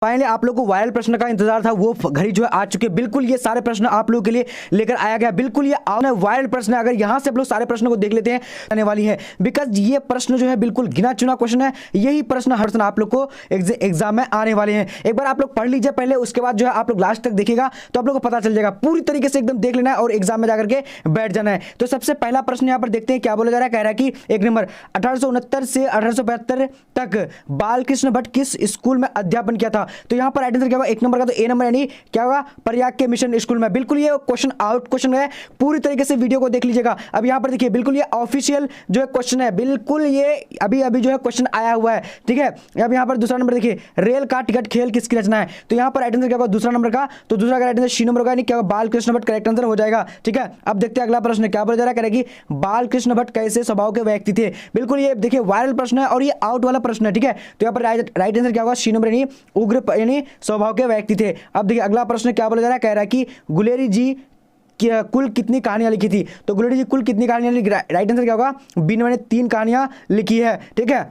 Finally आप लोगों को वायरल प्रश्न का इंतजार था, वो घड़ी जो है आ चुके। बिल्कुल ये सारे प्रश्न आप लोगों के लिए लेकर आया गया। बिल्कुल ये वायरल प्रश्न है। अगर यहां से आप लोग सारे प्रश्नों को देख लेते हैं आने वाली है, बिकॉज ये प्रश्न जो है बिल्कुल गिना चुना क्वेश्चन है। यही प्रश्न हर समय आप लोग को एग्जाम में आने वाले हैं। एक बार आप लोग पढ़ लीजिए पहले, उसके बाद जो है आप लोग लास्ट तक देखिएगा तो आप लोग को पता चल जाएगा। पूरी तरीके से एकदम देख लेना है और एग्जाम में जाकर के बैठ जाना है। तो सबसे पहला प्रश्न यहां पर देखते हैं क्या बोला जा रहा है। कह रहा है कि एक नंबर 1869 से 1875 तक बालकृष्ण भट्ट किस स्कूल में अध्यापन किया था। तो यहां पर आंसर क्या होगा, एक नंबर का तो ए नंबर यानी क्या होगा, प्रयाग के मिशन स्कूल में। बिल्कुल ये क्वेश्चन आउट क्वेश्चन है, पूरी तरीके से वीडियो को देख लीजिएगा। अब यहां पर देखिए बिल्कुल ये ऑफिशियल जो है क्वेश्चन है, बिल्कुल ये अभी अभी जो है क्वेश्चन आया हुआ है, ठीक है। अब यहां पर दूसरा नंबर देखिए, रेल का टिकट खेल किसकी रचना है। तो यहां पर आंसर क्या होगा दूसरा नंबर का, तो दूसरा का आंसर सी नंबर का यानी क्या होगा, बालकृष्ण भट्ट करेक्ट आंसर हो जाएगा, ठीक है। अब देखते हैं अगला प्रश्न क्या बोला जा रहा है। करेगी बालकृष्ण भट्ट कैसे स्वभाव के व्यक्ति थे। बिल्कुल ये देखिए वायरल प्रश्न है और ये आउट वाला प्रश्न है, ठीक है। तो यहां पर राइट आंसर क्या होगा, सी नंबर यानी उग्र यानी स्वभाव के व्यक्ति थे। अब देखिए अगला प्रश्न क्या बोला जा रहा है। कह रहा है कि गुलेरी जी कुल कितनी कहानियां लिखी थी। तो गुलेरी जी कुल कितनी कहानियां लिखी, राइट आंसर क्या होगा, बी ने 3 कहानियां लिखी है, ठीक है।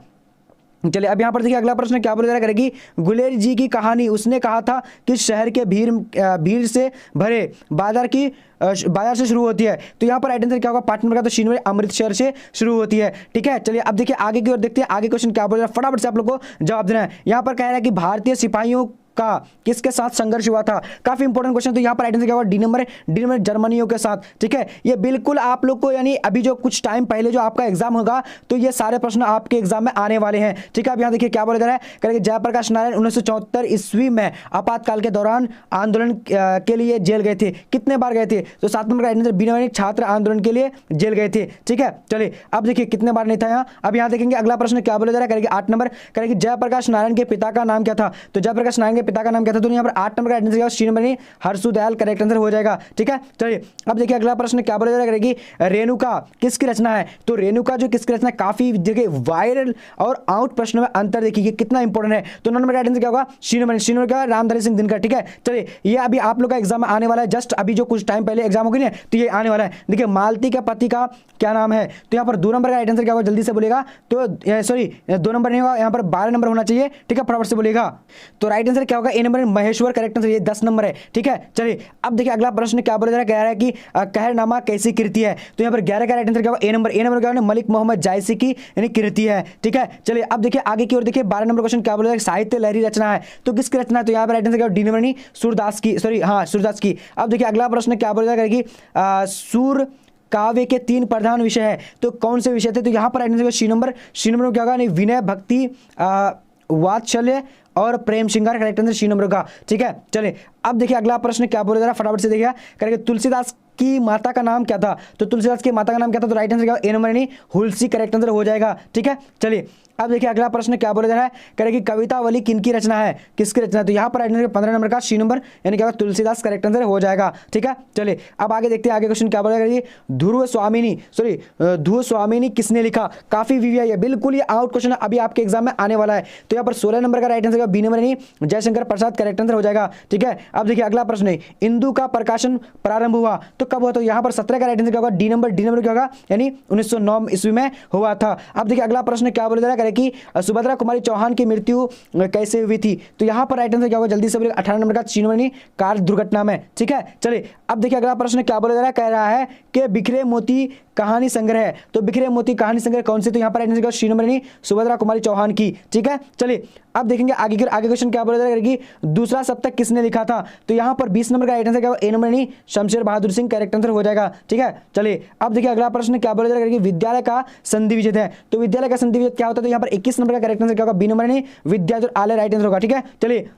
चलिए अब यहां पर देखिए अगला प्रश्न क्या बोला जा रहा है। करेगी गुलेरी जी की कहानी उसने कहा था कि शहर के भीड़ से भरे बाजार से शुरू होती है। तो यहां पर राइट आंसर क्या होगा, पार्ट नंबर का तो सी नंबर अमृतसर से शुरू होती है, ठीक है। चलिए अब देखिए आगे की ओर देखते हैं, आगे क्वेश्चन क्या बोल रहा है, फटाफट से आप लोग को जवाब देना है। यहां पर कह रहा है कि भारतीय सिपाहियों का किसके साथ संघर्ष हुआ था। काफी इंपॉर्टेंट क्वेश्चन। तो यहां पर राइट आंसर क्या होगा, डी नंबर जर्मनियों के साथ, ठीक है। ये बिल्कुल आप लोग को यानी अभी जो कुछ टाइम पहले जो आपका एग्जाम होगा तो ये सारे प्रश्न आपके एग्जाम में आने वाले हैं, ठीक है। अब यहां देखिए क्या बोला जा रहा है। करेंगे जयप्रकाश नारायण 1974 ईस्वी में आपातकाल के दौरान आंदोलन के लिए जेल गए थे। कितने बार गए थे। तो 7 नंबर का आंसर बी नंबर छात्र आंदोलन के लिए जेल गए थे, ठीक है। चलिए अब देखिए कितने बार नहीं था यहाँ। अब यहाँ देखेंगे अगला प्रश्न क्या बोला जा रहा है। करेंगे 8 नंबर, करेंगे जयप्रकाश नारायण के पिता का नाम क्या था। तो जयप्रकाश नारायण के पिता का नाम क्या था। तो यहाँ 8 नंबर का आंसर सी नंबर हर्षुदयाल करेक्ट आंसर हो जाएगा, ठीक है। चलिए अब देखिए अगला प्रश्न क्या बोला जा रहा है। रेणुका किसकी रचना है। तो रेणुका जो किसकी रचना है, काफी जगह वायरल और आउट प्रश्न में अंतर देखिए कितना इंपॉर्टेंट है। तो नंबर का आंसर क्या होगा, सी नंबर का रामधारी सिंह दिनकर, ठीक है। चलिए ये अभी आप लोग का एग्जाम में आने वाला है, जस्ट अभी जो कुछ टाइम पहले एग्जाम होगी ना तो ये आने वाला है। देखिए मालती के पति का क्या नाम है। तो यहाँ पर 2 नंबर का राइट आंसर क्या होगा, जल्दी से बोलेगा। तो सॉरी 2 नंबर नहीं होगा, यहाँ पर 12 नंबर होना चाहिए, ठीक है, फटाफट से बोलेगा। तो राइट आंसर क्या होगा, ए नंबर महेश्वर करेक्ट आंसर, ये 10 नंबर है, ठीक है। चलिए अब देखिए अगला प्रश्न क्या बोला जा रहा है। कह रहा है कि कहरनामा कैसी कृति है। तो यहाँ पर 11 का राइट आंसर क्या होगा, ए नंबर क्या होगा, मलिक मोहम्मद जायसी की यानी कृति है, ठीक है। चलिए अब देखिए आगे की ओर देखिए 12 नंबर क्वेश्चन क्या बोला जा रहा है, साहित्य लहरी रचना है। तो किसकी रचना है। तो यहाँ पर राइट आंसर क्या होगा, डी नंबर नहीं सूरदास की, सॉरी हाँ सूरदास की। अब देखिए अगला प्रश्न क्या बोला जा रहा है कि सूर काव्य के 3 प्रधान विषय है। तो कौन से विषय थे। तो यहाँ पर राइट आंसर सी नंबर क्या होगा, विनय भक्ति वात्सल्य और प्रेम श्रृंगार करेक्ट आंसर सी नंबर का, ठीक है। चलिए अब देखिए अगला प्रश्न क्या बोला जा रहा है, फटाफट से देखिए। करेंगे तुलसीदास की माता का नाम क्या था। तो तुलसीदास की माता का नाम क्या था। तो राइट आंसर क्या ए नंबर यानी हुलसी करेक्ट आंसर हो जाएगा, ठीक है। चलिए अब देखिए अगला प्रश्न क्या बोला जा रहा है। करेंगे कवितावली किनकी रचना है, किसकी रचना है। तो यहाँ पर राइट आंसर 15 नंबर का सी नंबर यानी क्या होगा, तुलसीदास करेक्ट आंसर हो जाएगा, ठीक है। चलिए अब आगे देखते हैं, आगे क्वेश्चन क्या बोला जा रहा है। ध्रुव स्वामिनी किसने लिखा। काफी वीवीआई है, बिल्कुल ये आउट क्वेश्चन है, अभी आपके एग्जाम में आने वाला है। तो यहाँ पर 16 नंबर का राइट आंसर बी नंबर यानी जयशंकर प्रसाद करेक्ट आंसर हो जाएगा, ठीक है। अब देखिए अगला प्रश्न है, इंदु का प्रकाशन प्रारंभ हुआ तो कब हुआ। तो यहाँ पर 17 का राइट आंसर क्या होगा, डी नंबर क्या होगा यानी 1909 ईस्वी में हुआ था। अब देखिए अगला प्रश्न क्या बोला जा रहा है कि सुभद्रा कुमारी चौहान की मृत्यु कैसे हुई थी। तो यहाँ पर राइट आंसर क्या होगा, जल्दी से बोलिए। 18 नंबर का सी नंबर यानी कार दुर्घटना में, ठीक है। चलिए अब देखिए अगला प्रश्न क्या बोला जा रहा है। कह रहा है कि बिखरे मोती कहानी संग्रह है। तो बिखरे मोती कहानी संग्रह कौन सी। तो यहाँ पर राइट आंसर सी नंबर यानी सुभद्रा कुमारी चौहान की, ठीक है। चलिए अब देखेंगे आगे क्वेश्चन क्या बोला जा रहा है कि दूसरा सप्तक किसने लिखा था। तो यहाँ पर 20 नंबर का राइट आंसर क्या होगा, ए नंबर यानी शमशेर बहादुर सिंह करेक्ट आंसर हो जाएगा, ठीक है। चलिए अब देखिए अगला प्रश्न क्या बोला जा रहा है कि विद्यालय का संधि विच्छेद है। तो विद्यालय का संधि विच्छेद क्या होता है। तो यहाँ पर 21 नंबर का करेक्ट आंसर क्या होगा, बी नंबर यानी विद्याधर आलय राइट आंसर होगा, ठीक है। चलिए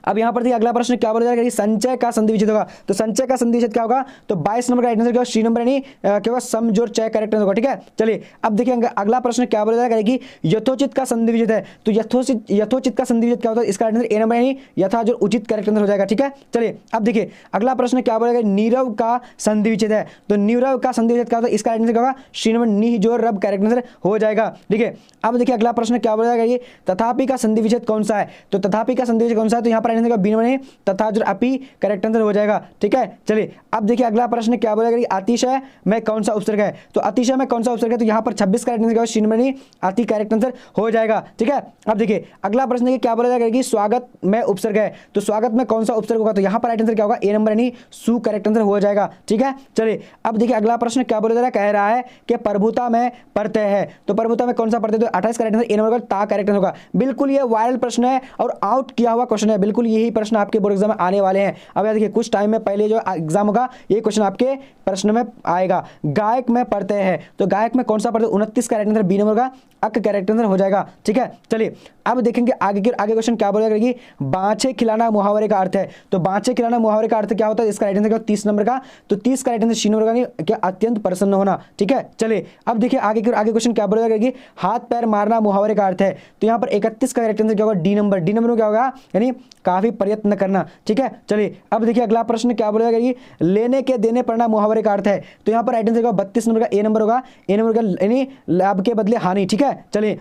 अब यहां पर देखिए अगला प्रश्न क्या बोला जा रहा है, संचय का संधि विच्छेद होगा। तो संचय का संधि विच्छेद क्या होगा। तो 22 नंबर का राइट आंसर क्या होगा, सी नंबर यानी क्या होगा, सम जोड़ चय करेक्ट आंसर होगा, ठीक है। चलिए अब देखिए अगला प्रश्न क्या बोला जा रहा है कि यथोचित का संधि विच्छेद है। तो यथोचित का संधि विच्छेद क्या होता है। इसका आंसर ए नंबर यानी यथा जोड़ उचित करेक्ट आंसर हो जाएगा, ठीक है। चलिए अब देखिए अगला प्रश्न क्या बोला जाएगा, नीरव का संधि विच्छेद है। तो नीरव का संधि विच्छेद क्या होता है। इसका आंसर क्या होगा, सी नंबर नी जोड़ रब करेक्ट आंसर हो जाएगा, ठीक है। अब देखिए अगला प्रश्न क्या बोला जाएगा, तथापि का संधि विच्छेद कौन सा है। तो तथापि का संधि विच्छेद कौन सा है। तो यहाँ पर आंसर का बी नंबर यानी तथा जो अपी करेक्ट आंसर हो जाएगा। ठीक है, चलिए अब देखिए अगला प्रश्न क्या बोलेगा कि अतिशय में कौन सा उपसर्ग है। तो अतिशय में कौन सा उपसर्ग है, तो यहाँ पर 26 करेक्ट आंसर का सी नंबर यानी अति करेक्ट आंसर हो जाएगा। ठीक है, अब देखिए अगला प्रश्न है क्या बोलेगा कि स्वागत में उपसर्ग है। तो स्वागत में कौन सा उपसर्ग होगा, तो यहाँ पर राइट आंसर क्या होगा, ए नंबर यानी सु करेक्ट आंसर हो जाएगा। ठीक है, चलिए अब देखिए अगला प्रश्न क्या बोला जा रहा है, कह रहा है कि प्रभुता में प्रत्यय है। तो प्रभुता में कौन सा प्रत्यय, तो 28 करेक्ट आंसर ए नंबर का ता करेक्ट आंसर होगा। बिल्कुल ये वायरल प्रश्न है और आउट किया हुआ क्वेश्चन है। बिल्कुल यही प्रश्न आपके बोर्ड एग्जाम में आने वाले हैं। अब देखिए कुछ टाइम में पहले जो एग्जाम होगा ये क्वेश्चन आपके प्रश्न में आएगा। गायक में प्रत्यय है, तो गायक में कौन सा प्रत्यय, 29 करेक्ट आंसर बी नंबर का अक करेक्ट आंसर हो जाएगा। ठीक है, चलिए अब देखेंगे आगे क्वेश्चन क्या बोलेगा कि बाँछे खिलाना मुहावरे का अर्थ है। तो बाँछे खिलाना मुहावरे का अर्थ क्या होता है, इसका राइट आंसर क्या 30 नंबर का, तो 30 का राइट आंसर सी नंबर का क्या अत्यंत प्रसन्न होना। ठीक है, चलिए अब देखिए आगे क्वेश्चन क्या बोलेगा कि हाथ पैर मारना मुहावरे का अर्थ है। तो यहाँ पर 31 का राइट आंसर क्या होगा, डी नंबर में क्या होगा, यानी काफी प्रयत्न करना। ठीक है, चलिए अब देखिए अगला प्रश्न क्या बोलेगा कि लेने के देने पड़ना मुहावरे का अर्थ है। तो यहाँ पर राइट आंसर 32 नंबर का ए नंबर होगा, ए नंबर का यानी लाभ के बदले हानि। ठीक है, चलिए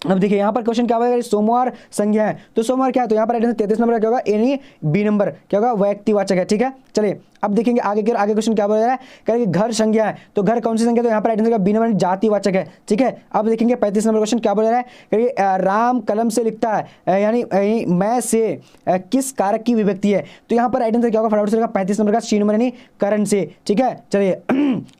अब देखिए यहाँ पर क्वेश्चन क्या होगा, सोमवार संज्ञा है। तो सोमवार क्या है, तो यहाँ पर 33 नंबर का क्या होगा, यानी बी नंबर क्या होगा, व्यक्तिवाचक है। ठीक है, चलिए अब देखेंगे आगे क्वेश्चन क्या बोल रहा है, कहेंगे घर संज्ञा है। तो घर कौन सी संज्ञा, तो यहाँ पर राइट आंसर का बी नंबर जातिवाचक है। ठीक है, अब देखेंगे 35 नंबर क्वेश्चन क्या बोल रहा है, कहेंगे राम कलम से लिखता है, यानी मैं से किस कारक की विभक्ति है। तो यहाँ पर राइट आंसर क्या होगा, फटाफट से 35 नंबर का सी नंबर यानी करण से। ठीक है, चलिए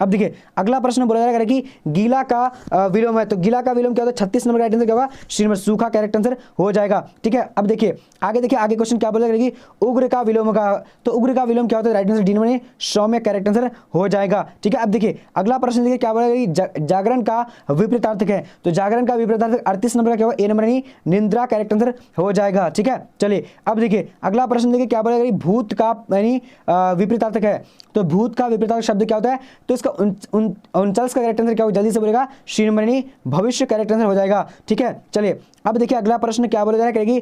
अब देखिए अगला प्रश्न बोला जा रहा है कि गीला का विलोम है। तो गीला का विलोम क्या होता है, 36 नंबर का राइट आंसर क्या होगा, सी नंबर सूखा करेक्ट आंसर हो जाएगा। ठीक है, अब देखिए आगे क्वेश्चन क्या बोला कि उग्र का विलोम का। तो उग्र का विलोम क्या होता है, राइट आंसर डी नंबर सौम्य करेक्ट आंसर हो जाएगा। ठीक है, अब देखिए अगला प्रश्न देखिए क्या बोला कि जागरण का विपरीतार्थक है। तो जागरण का विपरीतार्थक 38 नंबर का क्या होगा, ए नंबर यानी निंद्रा करेक्ट आंसर हो जाएगा। ठीक है, चलिए अब देखिए अगला प्रश्न देखिए क्या बोला कि भूत का यानी विपरीतार्थक है। तो भूत का विपरीतार्थक शब्द क्या होता है, तो इसका 39 का करेक्ट आंसर क्या होगा, जल्दी से बोलेगा, सी नंबर यानी भविष्य करेक्ट आंसर हो जाएगा। ठीक है, चलिए अब देखिए अगला प्रश्न क्या बोला जा रहा है कि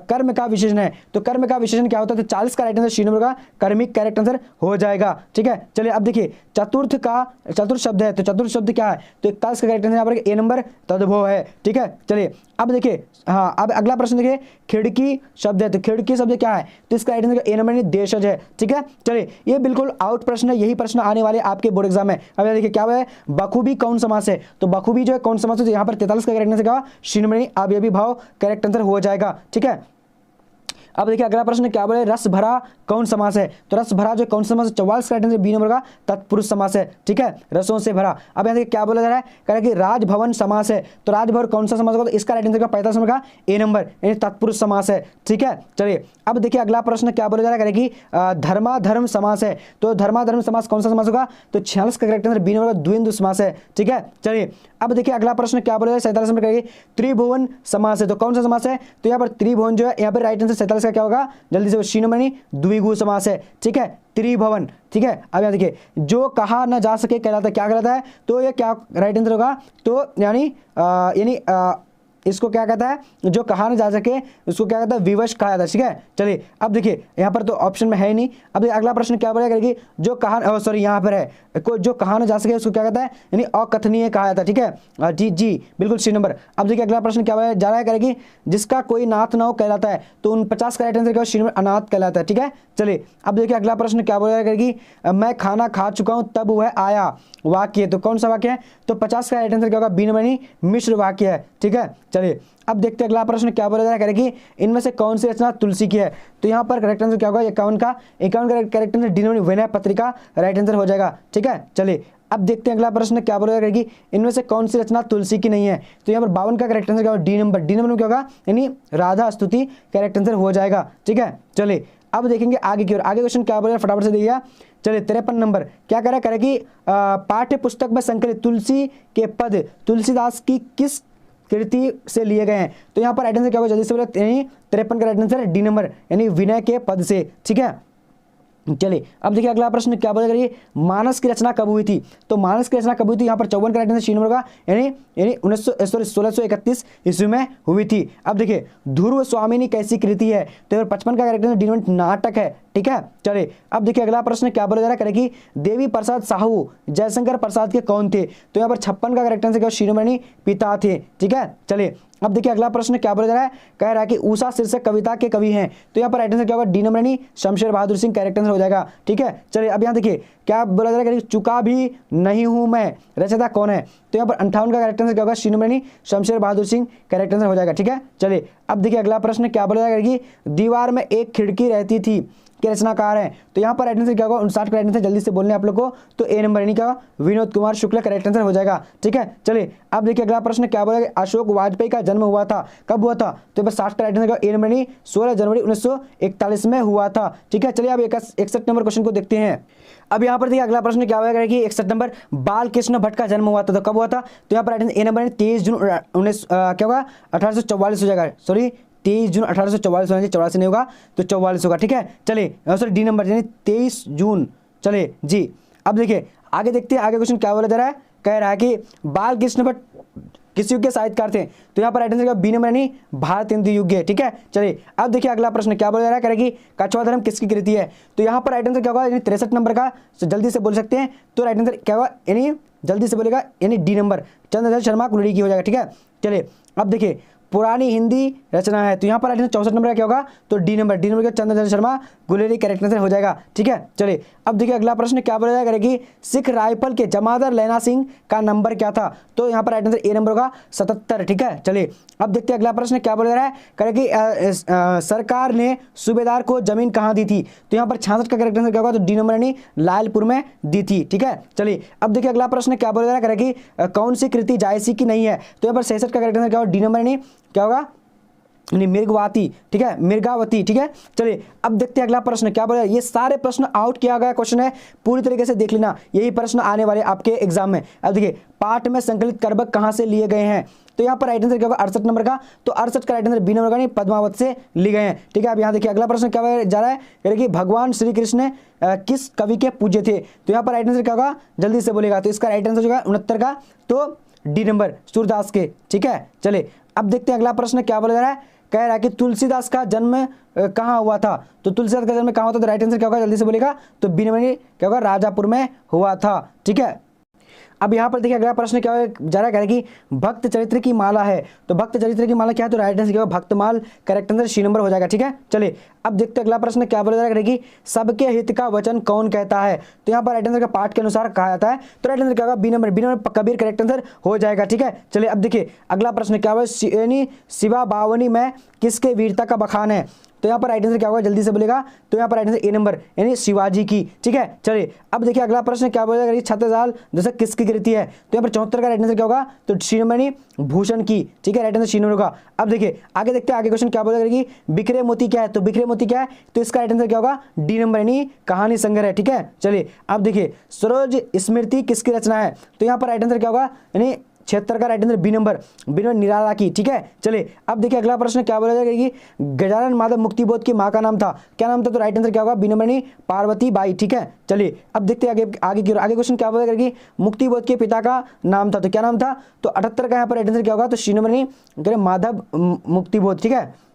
कर्म का विशेषण है। तो कर्म का विशेषण क्या होता है, तो 40 का राइट आंसर सी नंबर का कर्मिक करेक्ट आंसर हो जाएगा। ठीक है, चलिए अब देखिए चतुर्थ शब्द है। तो चतुर्थ शब्द क्या है, तो 41 का करेक्ट आंसर यहाँ पर ए नंबर तद्भव है। ठीक है, चलिए अब देखिए हाँ अब अगला प्रश्न देखिए खिड़की शब्द है। तो खिड़की शब्द क्या है, तो इसका राइट आंसर ए नंबर यानी देशज है। ठीक है, चलिए ये बिल्कुल आउट प्रश्न है, यही प्रश्न आने वाले आपके बोर्ड एग्जाम में। अब देखिए क्या है, बखूबी कौन समास है। तो बखूबी जो है कौन समास है, तो यहाँ पर 43 का करेक्ट आंसर क्या, सी नंबर यानी अवयवी भाव करेक्ट आंसर हो जाएगा। ठीक है, अब देखिए अगला प्रश्न क्या बोले, रस भरा कौन समास है। तो रस भरा जो कौन समास है, 44 का आंसर बी नंबर का तत्पुरुष समास है। ठीक है, रसों से भरा। अब यहाँ देखिए क्या बोला जा रहा है, कह रहा है कि राजभवन समास है। तो राजभवन कौन सा समास होगा, तो इसका राइट आंसर 45 नंबर का ए नंबर यानी तत्पुरुष समास है। ठीक है, चलिए अब देखिए अगला प्रश्न क्या बोला जा रहा है, कि धर्माधर्म समास है। तो धर्माधर्म समास कौन सा समास होगा, तो 46 का करेक्ट आंसर बी नंबर का द्विंदु समास है। ठीक है, चलिए अब देखिए अगला प्रश्न क्या बोला, 47 नंबर करेगी त्रिभुवन समास है। तो कौन सा समास है, तो यहाँ पर त्रिभुवन जो है, यहाँ पर राइट आंसर 47 का क्या होगा, जल्दी से सी नंबर यानी द्विगु समास है। ठीक है, त्रिभवन। ठीक है, अब यहाँ देखिए जो कहा न जा सके कहलाता है, क्या कहलाता है, तो ये क्या राइट आंसर होगा, तो यानी इसको क्या कहता है, जो कहा न जा सके उसको क्या कहता है, विवश कहा जाता है। ठीक है, चलिए अब देखिए यहाँ पर तो ऑप्शन में है ही नहीं। अब अगला प्रश्न क्या बोलेगा कि जो कहा सॉरी यहाँ पर है, जो कहा न जा सके उसको क्या कहता है, यानी अकथनीय कहा जाता है। ठीक है, जी बिल्कुल सी नंबर। अब देखिए अगला प्रश्न क्या बोला जा रहा है, करेगी जिसका कोई नाथ न हो कहलाता है। तो 49 का राइट आंसर क्या, सी नंबर अनाथ कहलाता है। ठीक है, चलिए अब देखिए अगला प्रश्न क्या बोलेगा, करेगी मैं खाना खा चुका हूँ तब वह आया, वाक्य। तो कौन सा वाक्य है, तो 50 का राइट आंसर क्या होगा, बी नंबर यानी मिश्र वाक्य है। ठीक है, चलिए अब देखते हैं अगला प्रश्न क्या बोला जा रहा है, कि इनमें से कौन सी रचना तुलसी की है। तो यहाँ पर करेक्ट आंसर क्या होगा, 51 का correct answer D number Vinay Patrika right answer हो जाएगा। ठीक है, चलिए अब देखते हैं अगला प्रश्न क्या बोला जा रहा है, कि इनमें से कौन सी रचना तुलसी की नहीं है। तो यहाँ पर 52 का करेक्ट आंसर क्या होगा, डी नंबर में क्या होगा, यानी राधा स्तुति करेक्ट आंसर हो जाएगा। ठीक है, चलिए अब देखेंगे आगे की ओर। आगे क्वेश्चन क्या बोला, फटाफट से देखिए। चलिए 53 नंबर क्या करे कि पाठ्य पुस्तक में संकलित तुलसी के पद तुलसीदास की किस कृति से लिए गए हैं। तो यहाँ पर राइट आंसर क्या होगा, जल्दी से बोले, 53 का राइट आंसर डी नंबर यानी विनय के पद से। ठीक है, चलिए अब देखिए अगला प्रश्न क्या बोला करिए, मानस की रचना कब हुई थी। तो मानस की रचना कब हुई थी, यहाँ पर 54 का राइट आंसर सी नंबर का यानी 1631 ईस्वी में हुई थी। अब देखिए ध्रुव स्वामिनी कैसी कृति है। तो 55 का राइट आंसर डी नंबर नाटक है। ठीक ठीक है। चलिए अब देखिए अगला प्रश्न क्या बोला जा रहा है कि देवी प्रसाद साहू जयशंकर प्रसाद के कौन थे? तो यहाँ पर 56 का करेक्ट आंसर क्या, शिरोमणि पिता थे, ठीक है। चलिए अब देखिए अगला प्रश्न क्या बोला जा रहा है, कह रहा है कि उषा शीर्षक कविता के कवि हैं, तो यहाँ पर राइट आंसर क्या होगा, डी नंबर यानी शमशेर बहादुर सिंह करेक्ट आंसर हो जाएगा, ठीक है। चलिए अब यहाँ देखिए क्या बोला जा रहा है कि चुका भी नहीं हूं मैं रचयिता कौन है? तो यहाँ पर 58 का करेक्ट आंसर क्या होगा, सी नंबर यानी शमशेर बहादुर सिंह करेक्ट आंसर हो जाएगा, ठीक है। चलिए अब देखिए अगला प्रश्न क्या बोला जाएगा कि दीवार में एक खिड़की रहती थी के रचनाकार हैं, तो यहाँ पर राइट आंसर क्या होगा, 59 करेक्ट आंसर जल्दी से बोलने आप लोग को, तो ए नंबर यानी क्या विनोद कुमार शुक्ल करेक्ट आंसर हो जाएगा, ठीक है। चलिए अब देखिए अगला प्रश्न क्या बोला, अशोक वाजपेयी का जन्म हुआ था, कब हुआ था? तो 60 का राइट आंसर ए नंबर यानी 16 जनवरी 1941 में हुआ था, ठीक है। चलिए अब 61 नंबर क्वेश्चन को देखते हैं। अब यहाँ पर देखिए अगला प्रश्न क्या होगा कि 61 नंबर बाल कृष्ण भट्ट का जन्म हुआ था, तो कब हुआ था? तो यहाँ पर राइट आंसर ए नंबर 23 जून 1844 हो जाएगा, सॉरी 23 जून 1844 होना चाहिए, 84 नहीं होगा तो 44 होगा, ठीक है। चलिए सॉरी डी नंबर यानी 23 जून। चलिए जी अब देखिए आगे देखते हैं, आगे क्वेश्चन क्या बोला जा रहा है, कह रहा है कि बाल कृष्ण भट्ट किस युग के साहित्यकार थे? तो यहाँ पर राइट आंसर बी नंबर यानी भारत हिंदू युग है, ठीक है। चलिए अब देखिए अगला प्रश्न क्या बोला जा रहा है, कह रहा है कि कछुआ धर्म किसकी कृति है? तो यहाँ पर राइट आंसर क्या होगा, यानी 63 नंबर का, तो जल्दी से बोल सकते हैं, तो राइट आंसर क्या होगा, यानी जल्दी से बोलेगा यानी डी नंबर चंद्रधर शर्मा कुलड़ी की हो जाएगा, ठीक है। चलिए अब देखिए पुरानी हिंदी रचना है, तो यहाँ पर 64 नंबर का क्या होगा, तो डी नंबर का चंद्रधर शर्मा गुलेरी करेक्ट आंसर हो जाएगा, ठीक है। चलिए अब देखिए अगला प्रश्न क्या बोला जाएगा कि सिख राइफल के जमादार लैना सिंह का नंबर क्या था? तो यहाँ पर राइट आंसर ए नंबर होगा 77, ठीक है। चलिए अब देखते हैं अगला प्रश्न क्या बोला जा रहा है, कह कि सरकार ने सूबेदार को जमीन कहाँ दी थी? तो यहाँ पर 66 का करेक्ट आंसर क्या होगा, तो डी नंबर यानी लालपुर में दी थी, ठीक है। चलिए अब देखिए अगला प्रश्न क्या बोला जा रहा है, कह कि कौन सी कृति जायसी की नहीं है? तो यहाँ पर 66 का करेक्ट आंसर क्या होगा, डी नंबर यानी क्या होगा, मिर्गवाती, ठीक है, मिर्गावती, ठीक है। चलिए अब देखते हैं अगला प्रश्न क्या बोला, ये सारे प्रश्न आउट किया गया क्वेश्चन है, पूरी तरीके से देख लेना, यही प्रश्न आने वाले आपके एग्जाम में। अब देखिए पाठ में संकलित करबक कहां से लिए गए हैं? तो यहाँ पर राइट आंसर क्या होगा 68 नंबर का, तो 68 का राइट आंसर बी नंबर का नहीं पद्मावत से लिए गए हैं, ठीक है। अब यहाँ देखिए अगला प्रश्न क्या जा रहा है कि भगवान श्री कृष्ण किस कवि के पूज्य थे? तो यहाँ पर राइट आंसर क्या होगा, जल्दी से बोलेगा, तो इसका राइट आंसर होगा 69 का, तो डी नंबर सूरदास के, ठीक है। चलिए अब देखते हैं अगला प्रश्न क्या बोला जा रहा है, कह रहा है कि तुलसीदास का जन्म कहाँ हुआ था? तो तुलसीदास का जन्म कहाँ हुआ था? तो राइट आंसर क्या होगा, जल्दी से बोलेगा, तो बी नंबर क्या होगा, राजापुर में हुआ था, ठीक है। अब यहाँ पर देखिए अगला प्रश्न क्या जा रहा है कि भक्त चरित्र की माला है, तो भक्त चरित्र की माला क्या है? तो राइट आंसर क्या होगा, Bhaktamal correct answer C number हो जाएगा, ठीक है। चलिए अब देखते हैं अगला प्रश्न क्या बोला जा रहा है कि सबके हित का वचन कौन कहता है? तो यहाँ पर राइट आंसर का पाठ के अनुसार कहा जाता है, तो राइट आंसर क्या होगा, B number Kabir correct answer हो जाएगा, ठीक है। चलिए अब देखिए अगला प्रश्न क्या होगा, यानी शिवा बावनी में किसके वीरता का बखान है? तो यहाँ पर राइट आंसर क्या होगा, जल्दी से बोलेगा, तो यहाँ पर राइट आंसर ए नंबर यानी शिवाजी की, ठीक है। चलिए अब देखिए अगला प्रश्न क्या बोलेगा, छत्रसाल दशक किसकी कृति है? तो यहाँ पर 74 का राइट आंसर क्या होगा, तो सी नंबर यानी भूषण की, ठीक है, राइट आंसर सी नंबर होगा। अब देखिए आगे देखते हैं, आगे क्वेश्चन क्या बोलेगा कि बिखरे मोती क्या है? तो बिखरे मोती क्या है? तो इसका राइट आंसर क्या होगा, डी नंबर यानी कहानी संग्रह है, ठीक है। चलिए अब देखिए सरोज स्मृति किसकी रचना है? तो यहाँ पर राइट आंसर क्या होगा, यानी 76 का राइट आंसर बी नंबर निराला की, ठीक है। चलिए अब देखिए अगला प्रश्न क्या बोला जाएगा कि गजानन माधव मुक्तिबोध की माँ का नाम था, क्या नाम था? तो राइट आंसर क्या होगा, बी नंबर यानी पार्वती बाई, ठीक है। चलिए अब देखते हैं आगे क्वेश्चन क्या बोला जाएगा कि मुक्तिबोध के पिता का नाम था, तो क्या नाम था? तो 78 का यहाँ पर राइट आंसर क्या होगा, तो सी नंबर यानी माधव मुक्तिबोध, ठीक है,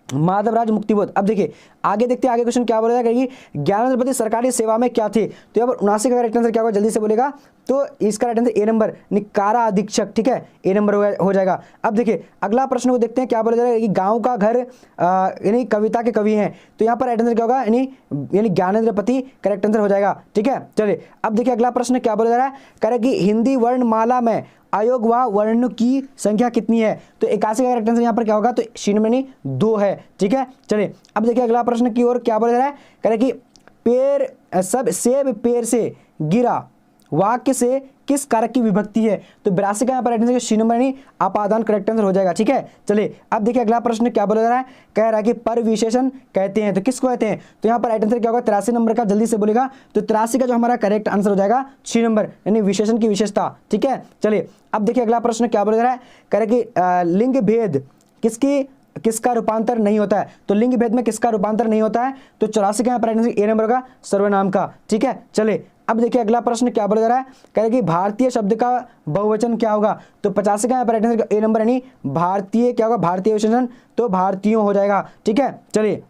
माधवराज मुक्तिबोध। अब देखिए आगे देखते हैं, आगे क्वेश्चन क्या बोला जाएगा कि ज्ञानेंद्रपति सरकारी सेवा में क्या थे? तो यहाँ पर 79 का राइट आंसर क्या होगा, जल्दी से बोलेगा, तो इसका राइट आंसर ए नंबर कारा अधीक्षक, ठीक है, ए नंबर हो जाएगा। अब देखिए अगला प्रश्न को देखते हैं, क्या बोला जाएगा कि गांव का घर यानी कविता के कवि हैं, तो यहाँ पर राइट आंसर क्या होगा, यानी ज्ञानेंद्रपति करेक्ट आंसर हो जाएगा, ठीक है। चलिए अब देखिए अगला प्रश्न क्या बोला जा रहा है, कह रहा है कि हिंदी वर्णमाला में आयोग व वर्ण की संख्या कितनी है? तो 81 का करेक्ट आंसर यहाँ पर क्या होगा, तो सी नंबर यानी 2 है, ठीक है। चलिए अब देखिए अगला प्रश्न की ओर क्या बोला जा रहा है, कह रहे कि पेड़ सब सेब पेड़ से गिरा वाक्य से किस कारक की विभक्ति है? तो 82 का यहाँ पर राइट आंसर सी नंबर यानी अपादान करेक्ट आंसर हो जाएगा, ठीक है। चलिए अब देखिए अगला प्रश्न क्या बोला जा रहा है, कह रहा है कि पर विशेषण कहते हैं, तो किसको कहते हैं? तो यहाँ पर राइट आंसर क्या होगा, 83 नंबर का, जल्दी से बोलेगा, तो 83 का जो हमारा करेक्ट आंसर हो जाएगा सी नंबर यानी विशेषण की विशेषता, ठीक है। चलिए अब देखिए अगला प्रश्न क्या बोला जा रहा है, कह रहा है कि लिंग भेद किसका रूपांतर नहीं होता है? तो लिंग भेद में किसका रूपांतर नहीं होता है? तो 84 का यहाँ पर राइट आंसर ए नंबर का सर्वनाम का, ठीक है। चलिए अब देखिए अगला प्रश्न क्या बोला जा रहा है, कह रहे कि भारतीय शब्द का बहुवचन क्या होगा? तो 85 का यहाँ पर राइट आंसर ए नंबर यानी भारतीय क्या होगा, भारतीय विशेषण, तो भारतीयों हो जाएगा, ठीक है। चलिए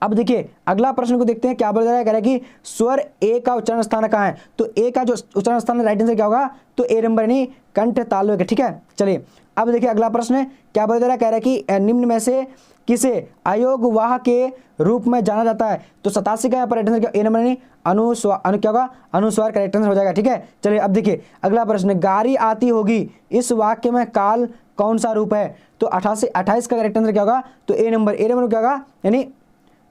अब देखिए अगला प्रश्न को देखते हैं, क्या बोला जा रहा है, कह रहा है कि स्वर ए का उच्चारण स्थान कहाँ है। तो ए का जो उच्चारण स्थान है राइट आंसर क्या होगा, तो ए नंबर यानी कंठ तालु का। ठीक है, चलिए अब देखिए अगला प्रश्न है, क्या बोला जा रहा है, कह रहा है कि निम्न में से किसे अयोग वाह के रूप में जाना जाता है। तो 87 का यहाँ पर राइट आंसर क्या, ए नंबर यानी अनुस्वार, क्या होगा, अनुस्वार करेक्ट आंसर हो जाएगा। ठीक है, चलिए अब देखिए अगला प्रश्न, गाड़ी आती होगी इस वाक्य में काल कौन सा रूप है। तो 28 का करेक्ट आंसर क्या होगा, तो ए नंबर क्या होगा, यानी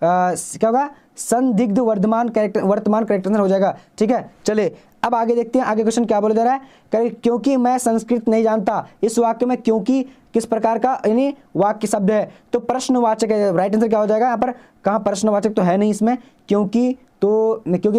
क्या होगा, संदिग्ध वर्तमान करेक्ट आंसर हो जाएगा। ठीक है, चलिए अब आगे देखते हैं, आगे क्वेश्चन क्या बोला जा रहा है, क्योंकि मैं संस्कृत नहीं जानता, इस वाक्य में क्योंकि किस प्रकार का यानी वाक्य शब्द है। तो प्रश्नवाचक है, राइट आंसर क्या हो जाएगा यहाँ पर, कहाँ प्रश्नवाचक तो है नहीं इसमें, क्योंकि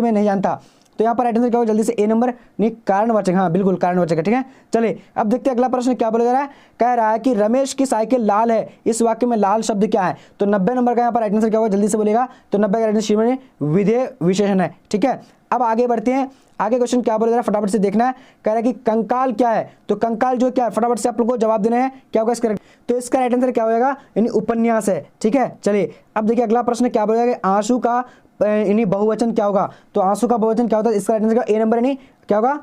मैं नहीं जानता, तो यहाँ पर राइट आंसर क्या होगा, जल्दी से ए नंबर नहीं कारणवाचक, हाँ बिल्कुल कारणवाचक है। ठीक है, चलिए अब देखते हैं अगला प्रश्न क्या बोला जा रहा है, कह रहा है कि रमेश की साइकिल लाल है, इस वाक्य में लाल शब्द क्या है। तो 90 नंबर का यहाँ पर राइट आंसर क्या होगा, जल्दी से बोलेगा, तो 90 का राइट आंसर विधेय विशेषण है। ठीक है, अब आगे बढ़ते हैं, आगे क्वेश्चन क्या बोल रहा है फटाफट से देखना है, कह रहा है कि कंकाल क्या है। तो कंकाल जो क्या है फटाफट से आप लोगों को जवाब देना है, क्या होगा इसका, तो इसका राइट आंसर क्या होगा, यानी उपन्यास है। ठीक है, चलिए अब देखिए अगला प्रश्न क्या बोलेगा कि आंसू का यानी बहुवचन क्या होगा। तो आंसू का बहुवचन क्या होता है, इसका राइट आंसर ए नंबर यानी क्या होगा,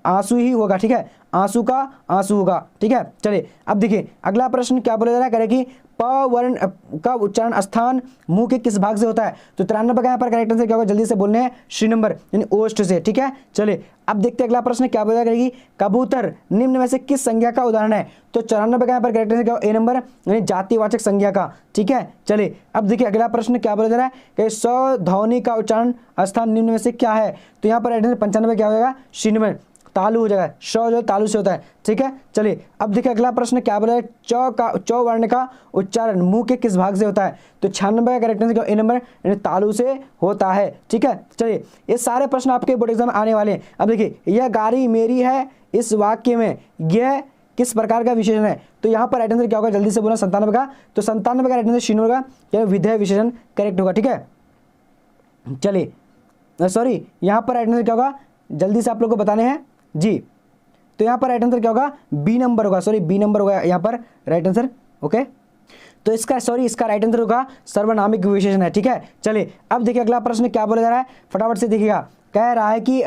आंसू ही होगा। ठीक है, आंसू का आंसू होगा। ठीक है, चलिए अब देखिए अगला प्रश्न क्या बोला जा रहा है, कह रहा है कि प वर्ण का उच्चारण स्थान मुंह के किस भाग से होता है। तो 93 का यहाँ पर करेक्ट आंसर क्या होगा, जल्दी से बोलने हैं, सी नंबर यानी ओष्ठ से। ठीक है, चलिए अब देखते हैं अगला प्रश्न क्या बोला जाएगा कि कबूतर निम्न में से किस संज्ञा का उदाहरण है। तो 94 का यहाँ पर करेक्ट आंसर क्या होगा, ए नंबर यानी जातिवाचक संज्ञा का। ठीक है, चलिए अब देखिए अगला प्रश्न क्या बोला जा रहा है कि सध्वनि का उच्चारण स्थान निम्न में से क्या है। तो यहाँ पर राइट आंसर 95 क्या हो जाएगा, सी नंबर तालु हो जाएगा, श जो तालु से होता है। ठीक है, चलिए अब देखिए अगला प्रश्न क्या बोला है, च वर्ण का उच्चारण मुंह के किस भाग से होता है। तो 96 का करेक्ट आंसर ए नंबर यानी तालु से होता है। ठीक है, चलिए ये सारे प्रश्न आपके बोर्ड एग्जाम में आने वाले हैं। अब देखिए यह गाड़ी मेरी है, इस वाक्य में यह किस प्रकार का विशेषण है। तो यहाँ पर राइट आंसर क्या होगा, जल्दी से बोला 97 का। तो 97 का राइट आंसर शीन होगा, या विधेय विशेषण करेक्ट होगा। ठीक है, चलिए सॉरी यहाँ पर राइट आंसर क्या होगा, जल्दी से आप लोग को बताने हैं जी। तो यहाँ पर राइट आंसर क्या होगा, बी नंबर होगा, सॉरी बी नंबर होगा यहाँ पर राइट आंसर। ओके, तो इसका राइट आंसर होगा सर्वनामिक विशेषण है। ठीक है, चलिए अब देखिए अगला प्रश्न क्या बोला जा रहा है, फटाफट से देखिएगा। कह रहा है कि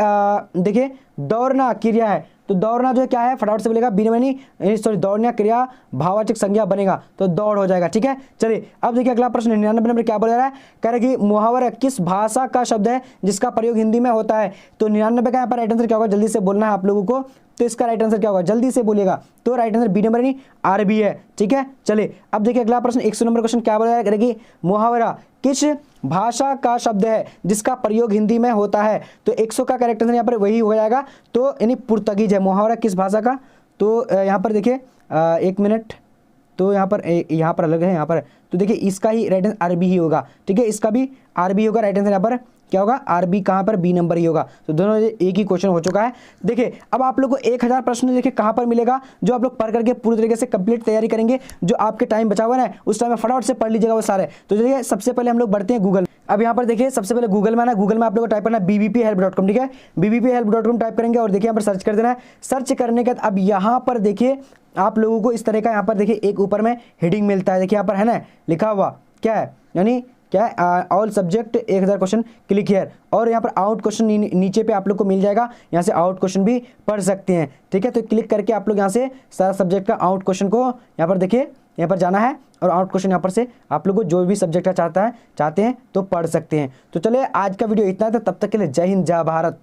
देखिए दौड़ना क्रिया है। तो दौड़ना जो है क्या है, फटाफट से बोलेगा, बी नंबर सॉरी दौड़ना क्रिया भाववाचक संज्ञा बनेगा, तो दौड़ हो जाएगा। ठीक है, चलिए अब देखिए अगला प्रश्न 99 नंबर क्या बोला जा रहा है, कह रहा है कि मुहावरा किस भाषा का शब्द है जिसका प्रयोग हिंदी में होता है। तो 99 का यहाँ पर राइट आंसर क्या होगा, जल्दी से बोलना है आप लोगों को। तो इसका राइट आंसर क्या होगा, जल्दी से बोलिएगा। तो राइट आंसर बी नंबर यानी अरबी है। ठीक है, चलिए अब देखिए अगला प्रश्न 100 नंबर क्वेश्चन क्या बोला जा रहा है कि मुहावरा किस भाषा का शब्द है जिसका प्रयोग हिंदी में होता है। तो 100 का करेक्ट आंसर यहाँ पर वही हो जाएगा, तो यानी पुर्तगीज है। मुहावरा किस भाषा का, तो यहाँ पर देखिए 1 मिनट, तो यहाँ पर अलग है यहाँ पर, तो देखिए इसका ही राइट आंसर अरबी ही होगा। ठीक है, इसका भी अरबी होगा, राइट आंसर यहाँ पर क्या होगा, अरबी कहाँ पर, बी नंबर ही होगा। तो दोनों एक ही क्वेश्चन हो चुका है। देखिए अब आप लोग को 1000 प्रश्न देखिए कहाँ पर मिलेगा, जो आप लोग पढ़ करके पूरी तरीके से कंप्लीट तैयारी करेंगे। जो आपके टाइम बचा हुआ है उस टाइम में फटाफट से पढ़ लीजिएगा वो सारे। तो देखिए सबसे पहले हम लोग बढ़ते हैं गूगल। अब यहाँ पर देखिए सबसे पहले गूगल में आना, गूगल में आप लोग को टाइप करना है bbphelp.com। ठीक है, bbphelp.com टाइप करेंगे और देखिए यहाँ पर सर्च कर देना है। सर्च करने के बाद अब यहाँ पर देखिए आप लोगों को इस तरह का यहाँ पर देखिए एक ऊपर में हेडिंग मिलता है, देखिए यहाँ पर है ना लिखा हुआ क्या है, यानी क्या है, all subject 1000 question click here. और यहाँ पर आउट क्वेश्चन नीचे पे आप लोग को मिल जाएगा, यहाँ से आउट क्वेश्चन भी पढ़ सकते हैं। ठीक है, तो क्लिक करके आप लोग यहाँ से सारा सब्जेक्ट का आउट क्वेश्चन को यहाँ पर देखिए, यहाँ पर जाना है और आउट क्वेश्चन यहाँ पर से आप लोग को जो भी सब्जेक्ट चाहते हैं तो पढ़ सकते हैं। तो चलिए आज का वीडियो इतना था, तब तक के लिए जय हिंद जय भारत।